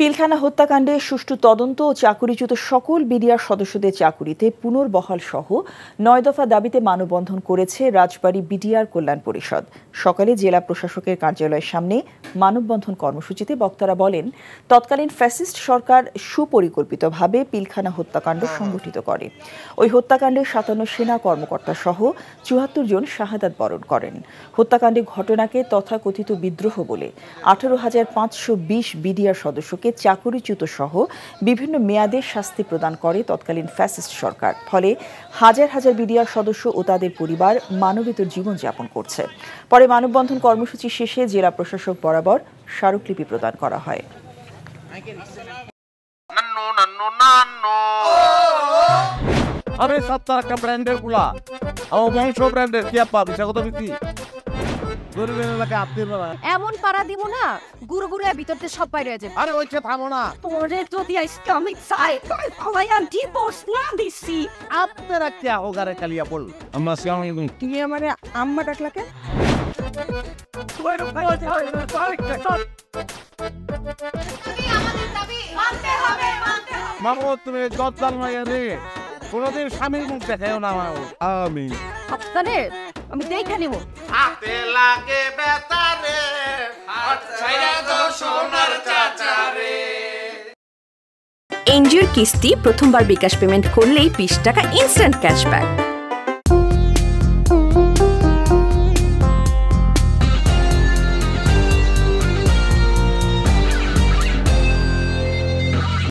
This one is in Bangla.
পিলখানা হত্যাকাণ্ডে সুষ্ঠু তদন্ত ও চাকুরিচ্যুত সকল বিডিআর সদস্যদের চাকুরিতে পুনর্বহাল সহ ৯ দফা দাবিতে মানববন্ধন করেছে রাজবাড়ী বিডিআর কল্যাণ পরিষদ। সকালে জেলা প্রশাসকের কার্যালয়ের সামনে মানববন্ধন কর্মসূচিতে বক্তারা বলেন, তৎকালীন ফ্যাসিস্ট সরকার সুপরিকল্পিতভাবে পিলখানা হত্যাকাণ্ড সংগঠিত করে। ওই হত্যাকাণ্ডে ৫৭ সেনা কর্মকর্তা সহ ৭৪ জন শাহাদাত বরণ করেন। হত্যাকাণ্ডের ঘটনাকে তথাকথিত বিদ্রোহ বলে ১৮,৫২০ বিডিআর সদস্যকে চাকুরিচ্যুত সহ বিভিন্ন মেয়াদে শাস্তি প্রদান করে তৎকালীন ফ্যাসিস্ট সরকার। ফলে হাজার হাজার বিডিআর সদস্য ও তাদের পরিবার মানবেতর জীবনযাপন করছে। পরে মানববন্ধন কর্মসূচি শেষে জেলা প্রশাসক বরাবর স্মারকলিপি প্রদান করা হয়। अरे 70 का ब्रांडेड गुला और बहुत ब्रांडेड क्या पा bisa কত বিক্রি এমন পাড়া দিব না গুরু গুরু ভিতরতে সব বাইরে হয়ে যাবে। আরে ওইটা থামো না, তোরে যদি ইসলামিক সাইড সবাই ডিভোর্স না দিছি আপনারা কি হোগারে কালিয়া বল আমরা সিয়াম তুমি আমারে আম্মা ডাকলা কেন? মামু তুমি জজ্জাল মাইয়া রে কোনদিন স্বামীর মুখ দেখাও না মামু। আমি আপনারে আমি দেখে নিব। হাতে লাগে বেতারে হাত ছাইরা দাও সোনার চাচারে। এনজিওর কিস্তি প্রথমবার বিকাশ পেমেন্ট করলেই 20 টাকা ইনস্ট্যান্ট ক্যাশব্যাক।